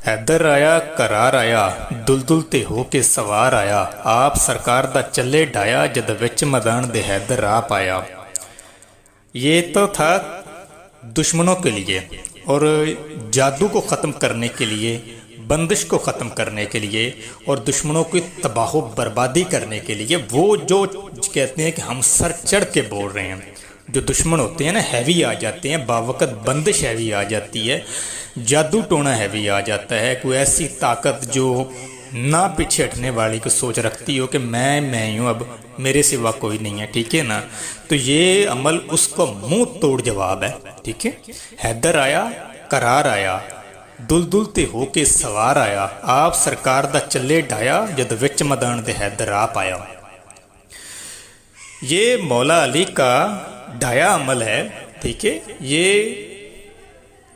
हैदर आया करार आया दुलदुल ते हो के सवार आया आप सरकार दा चले ढाया जद विच मैदान दे हैदर आ पाया। ये तो था दुश्मनों के लिए और जादू को ख़त्म करने के लिए, बंदिश को ख़त्म करने के लिए और दुश्मनों की तबाह बर्बादी करने के लिए। वो जो कहते हैं कि हम सर चढ़ के बोल रहे हैं, जो दुश्मन होते हैं ना हैवी आ जाते हैं, बावक़्त बंदिश हैवी आ जाती है, जादू टोना हैवी आ जाता है, कोई ऐसी ताकत जो ना पीछे हटने वाली को सोच रखती हो कि मैं ही हूँ, अब मेरे सिवा कोई नहीं है, ठीक है ना। तो ये अमल उसको मुंह तोड़ जवाब है, ठीक है। हैदर आया करार आया दुलदुल ते हो के सवार आया आप सरकार दा चले ढाया जद विच मैदान दे हैदर आ पाया। ये मौला अली का ढाया अमल है, ठीक है। ये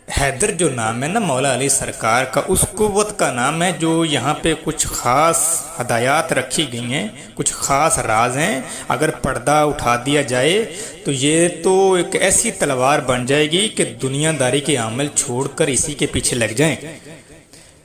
हैदर जो नाम है ना मौला अली सरकार का, उस कुव्वत का नाम है जो यहाँ पे कुछ ख़ास हदायत रखी गई हैं, कुछ ख़ास राज हैं। अगर पर्दा उठा दिया जाए तो ये तो एक ऐसी तलवार बन जाएगी कि दुनियादारी के अमल छोड़कर इसी के पीछे लग जाएं।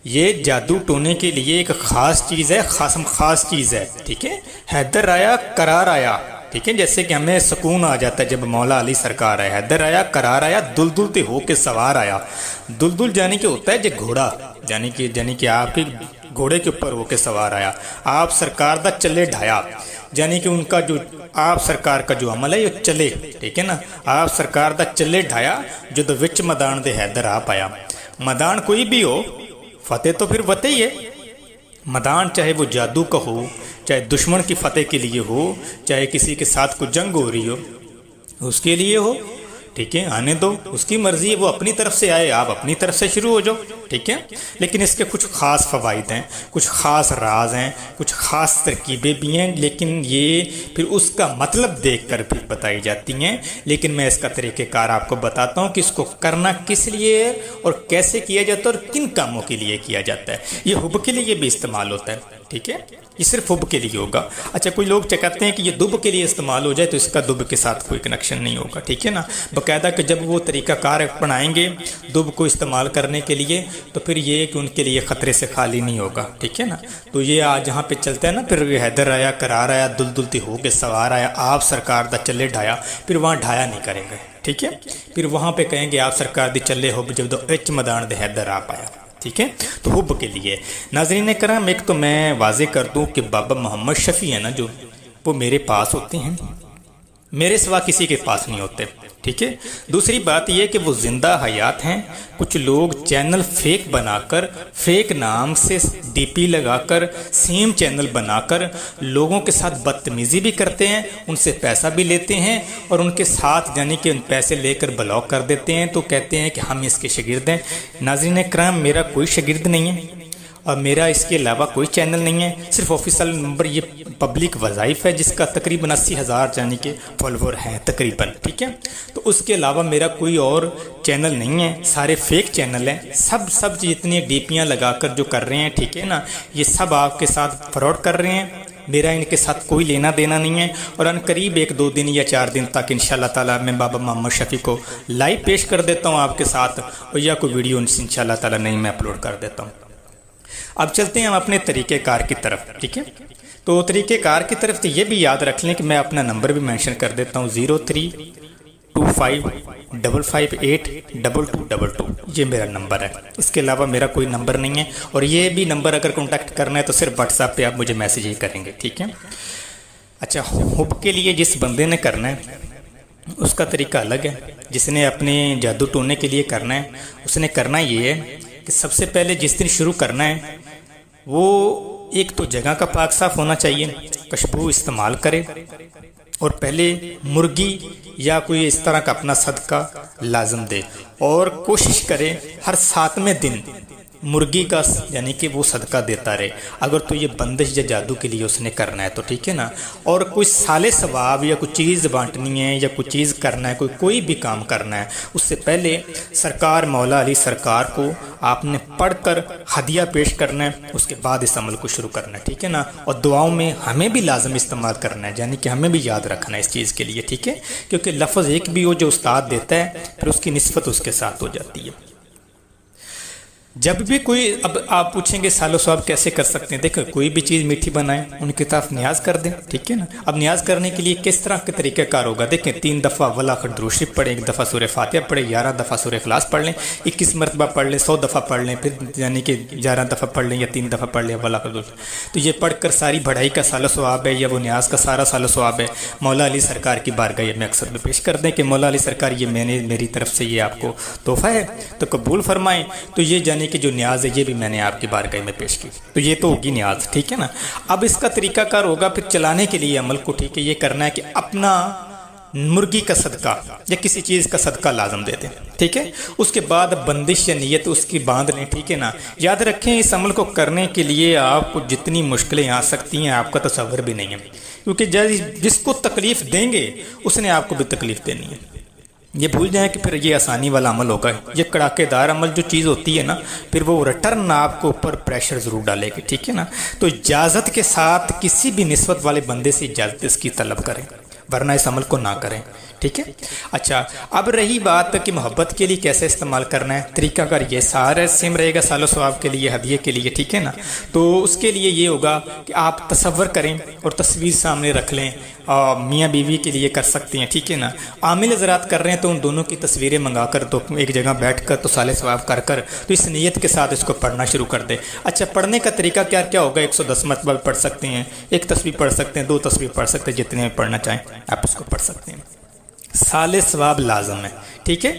ये जादू टोने के लिए एक ख़ास चीज़ है, ख़ास चीज़ है, ठीक है। हैदर आया करार आया, ठीक है। जैसे कि हमें सुकून आ जाता है जब मौला अली सरकार आया। हैदर आया करार आया दुलदुल ते हो के सवार आया। दुलदुल यानी कि होता है जो घोड़ा, यानी कि आपके घोड़े के ऊपर हो के सवार आया। आप सरकार दा चले ढाया, यानी कि उनका जो आप सरकार का जो अमल है ये चले, ठीक है ना। आप सरकार दा चले ढाया जो द विच मैदान दे हैदर आ पाया। मैदान कोई भी हो, फतेह तो फिर फतेह ही है। मैदान चाहे वो जादू का हो, चाहे दुश्मन की फतेह के लिए हो, चाहे किसी के साथ कोई जंग हो रही हो उसके लिए हो, ठीक है। आने दो, उसकी मर्जी है, वो अपनी तरफ से आए, आप अपनी तरफ से शुरू हो जाओ, ठीक है। लेकिन इसके कुछ ख़ास फ़वाइद हैं, कुछ ख़ास राज हैं, कुछ ख़ास तरकीबें भी हैं, लेकिन ये फिर उसका मतलब देख कर भी बताई जाती हैं। लेकिन मैं इसका तरीक़ेकार आपको बताता हूँ कि इसको करना किस लिए और कैसे किया जाता है और किन कामों के लिए किया जाता है। ये हुब के लिए भी इस्तेमाल होता है, ठीक है। ये सिर्फ हुब के लिए होगा। अच्छा, कोई लोग कहते हैं कि ये दुब के लिए इस्तेमाल हो जाए तो इसका दुब के साथ कोई कनेक्शन नहीं होगा, ठीक है ना। बाकायदा कि जब वो तरीक़ाकार अपनाएंगे दुब को इस्तेमाल करने के लिए तो फिर ये कि उनके लिए ख़तरे से खाली नहीं होगा, ठीक है ना। तो ये आज जहाँ पे चलता है ना, फिर हैदर आया करार आया दुलदुल ते हो के सवार आया आप सरकार दा चले ढाया, फिर वहाँ ढाया नहीं करेंगे, ठीक है। फिर वहाँ पे कहेंगे आप सरकार दी चले हो जब दो विच मैदान दे हैदर आ पाया, ठीक है। तो हुब के लिए नाज़रीन करम, एक तो मैं वाज़े कर दूं कि बाबा मोहम्मद शफ़ी है ना जो, वो मेरे पास होते हैं, मेरे सिवा किसी के पास नहीं होते, ठीक है। दूसरी बात यह कि वो ज़िंदा हयात हैं। कुछ लोग चैनल फेक बनाकर, फेक नाम से डीपी लगाकर, सेम चैनल बनाकर लोगों के साथ बदतमीज़ी भी करते हैं, उनसे पैसा भी लेते हैं और उनके साथ यानी कि पैसे लेकर ब्लॉक कर देते हैं। तो कहते हैं कि हम इसके शागिर्द हैं। नाज़रीन करम, मेरा कोई शागिर्द नहीं है और मेरा इसके अलावा कोई चैनल नहीं है। सिर्फ ऑफिशियल नंबर ये पब्लिक वज़ाइफ है जिसका तकरीबन 80,000 यानी कि फॉलोवर हैं तकरीबन, ठीक है। तो उसके अलावा मेरा कोई और चैनल नहीं है, सारे फेक चैनल हैं। सब जितनी डीपियाँ लगाकर जो कर रहे हैं, ठीक है ना, ये सब आपके साथ फ्रॉड कर रहे हैं। मेरा इनके साथ कोई लेना देना नहीं है और अनकरीब 1-2 दिन या 4 दिन तक इंशाल्लाह ताला मैं बाबा मोहम्मद शफ़ी को लाइव पेश कर देता हूँ आपके साथ, और या कोई वीडियो इंशाल्लाह ताला नहीं मैं अपलोड कर देता हूँ। अब चलते हैं हम अपने तरीक़ेकार की तरफ, ठीक है। तो तरीक़ेकार की तरफ तो ये भी याद रख लें कि मैं अपना नंबर भी मेंशन कर देता हूँ 0325558222, ये मेरा नंबर है। इसके अलावा मेरा कोई नंबर नहीं है और ये भी नंबर अगर कॉन्टैक्ट करना है तो सिर्फ व्हाट्सएप पे आप मुझे मैसेज ही करेंगे, ठीक है। अच्छा, हुब के लिए जिस बंदे ने करना है उसका तरीका अलग है। जिसने अपने जादू टोने के लिए करना है उसने करना ये है कि सबसे पहले जिस दिन शुरू करना है वो एक तो जगह का पाक साफ होना चाहिए, खुशबू इस्तेमाल करे और पहले मुर्गी या कोई इस तरह का अपना सदका लाजम दे और कोशिश करे हर 7वें दिन मुर्गी का यानी कि वो सदका देता रहे। अगर तो ये बंदिश या जादू के लिए उसने करना है तो ठीक है ना। और कोई साले सवाब या कोई चीज़ बांटनी है या कोई चीज़ करना है, कोई भी काम करना है, उससे पहले सरकार मौला अली सरकार को आपने पढ़कर हदिया पेश करना है, उसके बाद इस अमल को शुरू करना है, ठीक है ना। और दुआओं में हमें भी लाजम इस्तेमाल करना है, यानी कि हमें भी याद रखना है इस चीज़ के लिए, ठीक है। क्योंकि लफ्ज़ एक भी हो जो उस्ताद देता है फिर उसकी निस्बत उसके साथ हो जाती है। जब भी कोई, अब आप पूछेंगे सालो सवाब कैसे कर सकते हैं, देखो कोई भी चीज़ मीठी बनाएं उनकी तरफ न्याज कर दें, ठीक है ना। अब न्याज करने के लिए किस तरह के तरीक़ाकार होगा, देखें 3 दफ़ा वला दुरूद शरीफ पढ़ें, 1 दफ़ा सूरह फातिहा पढ़ें, 11 दफ़ा सूरह इखलास पढ़ लें, 21 मरतबा पढ़ लें, 100 दफ़ा पढ़ लें, फिर यानी कि 11 दफ़ा पढ़ लें या 3 दफ़ा पढ़ लें वला दुरूद। तो ये पढ़ कर सारी बढ़ाई का सालो सवाब है या वो न्याज का सारा सालो सवाब है, मौला अली सरकार की बारगाह में अक्सर में पेश कर दें कि मौला अली सरकार ये मेरी तरफ से ये आपको तोहफ़ा है तो कबूल फरमाएँ। तो ये जाने कि जो न्याज है ये भी मैंने आपकी बारगाह में पेश की, तो ये तो होगी न्याज, ठीक है ना। अब इसका तरीकाकार होगा फिर चलाने के लिए अमल को, ठीक है, ये करना है कि अपना मुर्गी का सदका या किसी चीज़ का सदका लाजम दे दें, ठीक है। उसके बाद बंदिश या नीयत उसकी बांध लें, ठीक है ना। याद रखें इस अमल को करने के लिए आपको जितनी मुश्किलें आ सकती हैं आपका तसव्वुर भी नहीं है, क्योंकि जिसको तकलीफ़ देंगे उसने आपको भी तकलीफ़ देनी है। ये भूल जाएं कि फिर ये आसानी वाला अमल होगा, ये कड़ाकेदार अमल जो चीज़ होती है ना, फिर वो रिटर्न आपको ऊपर प्रेशर ज़रूर डालेगी, ठीक है ना। तो इजाज़त के साथ किसी भी निस्बत वाले बंदे से इजाज़त इसकी तलब करें, वरना इस अमल को ना करें, ठीक है। अच्छा, अब रही बात कि मोहब्बत के लिए कैसे इस्तेमाल करना है, तरीकाकार ये सारा सेम रहेगा सालो सवाब के लिए, हदिये के लिए, ठीक है ना। तो उसके लिए ये होगा कि आप तसव्वुर करें और तस्वीर सामने रख लें, मियाँ बीवी के लिए कर सकते हैं, ठीक है ना। आमिल ज़रात कर रहे हैं तो उन दोनों की तस्वीरें मंगा कर तो एक जगह बैठ कर तो साले सवाब कर कर तो इस नीयत के साथ इसको पढ़ना शुरू कर दें। अच्छा, पढ़ने का तरीका क्या क्या होगा, 110 मरतबा पढ़ सकते हैं, 1 तस्वीर पढ़ सकते हैं, 2 तस्वीर पढ़ सकते हैं, जितने में पढ़ना चाहें आप उसको पढ़ सकते हैं। साले सवाब लाजम है, ठीक है।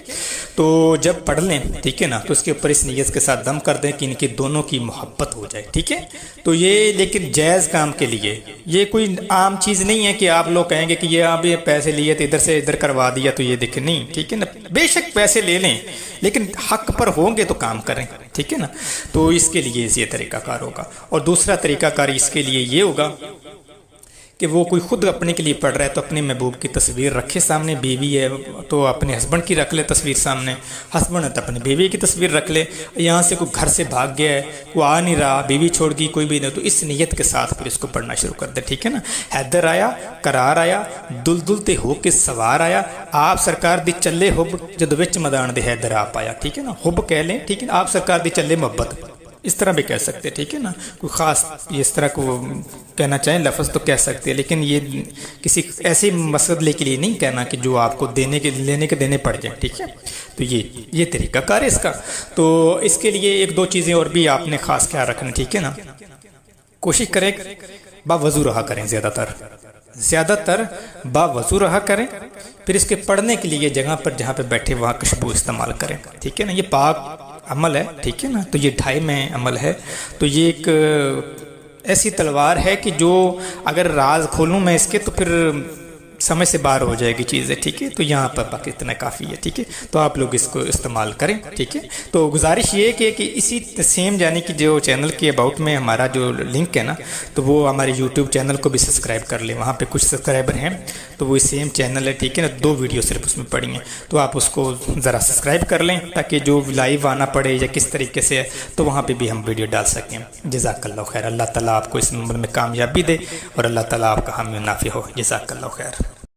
तो जब पढ़ लें, ठीक है ना, तो उसके ऊपर इस नीयत के साथ दम कर दें कि इनकी दोनों की मोहब्बत हो जाए, ठीक है। तो ये लेकिन जायज़ काम के लिए, ये कोई आम चीज़ नहीं है कि आप लोग कहेंगे कि ये आप ये पैसे लिए तो इधर से इधर करवा दिया तो ये देखें, नहीं, ठीक है ना। बेशक पैसे ले लें लेकिन हक पर होंगे तो काम करें, ठीक है ना। तो इसके लिए ये तरीकाकार होगा। और दूसरा तरीकाकार इसके लिए ये होगा कि वो कोई खुद अपने के लिए पढ़ रहा है तो अपने महबूब की तस्वीर रखे सामने, बीवी है तो अपने हस्बैंड की रख ले तस्वीर सामने, हस्बैंड है तो अपने बीवी की तस्वीर रख ले। यहाँ से कोई घर से भाग गया है, वो आ नहीं रहा, बीवी छोड़ गई, कोई भी नहीं, तो इस नीयत के साथ फिर इसको पढ़ना शुरू कर दे, ठीक है ना। हैदर आया, करार आया, दुलदुल ते हो के सवार आया, आप सरकार दी चले हुब जद विच मैदान दे हैदर आप आया, ठीक है ना। हुब कह लें, ठीक है, आप सरकार दी चले मोहब्बत, इस तरह भी कह सकते हैं, ठीक है ना। कोई ख़ास इस तरह को कहना चाहें लफ्ज़ तो कह सकते हैं, लेकिन ये किसी ऐसे मसले के लिए नहीं कहना कि जो आपको लेने के देने पड़ जाए, ठीक है। तो ये तरीक़ाकार है इसका। तो इसके लिए 1-2 चीज़ें और भी आपने ख़ास ख्याल रखना, ठीक है ना। कोशिश करें बावज़ू रहा करें, ज़्यादातर बावज़ू रहा करें। फिर इसके पढ़ने के लिए जगह पर जहाँ पे बैठे वहाँ खुशबू इस्तेमाल करें, ठीक है ना। ये पाक अमल है, ठीक है ना। तो ये 2.5 में अमल है। तो ये एक ऐसी तलवार है कि जो अगर राज खोलूँ मैं इसके तो फिर समझ से बाहर हो जाएगी चीज़ें, ठीक है। तो यहाँ पर बाकी इतना काफ़ी है, ठीक है। तो आप लोग इसको इस्तेमाल करें, ठीक है। तो गुजारिश ये कि इसी सेम यानी कि जो चैनल के अबाउट में हमारा जो लिंक है ना, तो वो हमारे यूट्यूब चैनल को भी सब्सक्राइब कर लें, वहाँ पे कुछ सब्सक्राइबर हैं तो वो सेम चैनल है, ठीक है ना। 2 वीडियो सिर्फ उसमें पड़ी हैं, तो आप उसको ज़रा सब्सक्राइब कर लें ताकि जो लाइव आना पड़े या किस तरीके से है तो वहाँ पर भी हम वीडियो डाल सकें। जज़ाकल्लाह खैर, अल्लाह ताला आपको इस अमल में कामयाबी दे और अल्लाह ताला आपका हामी नाफ़ी हो। जज़ाकल्लाह खैर।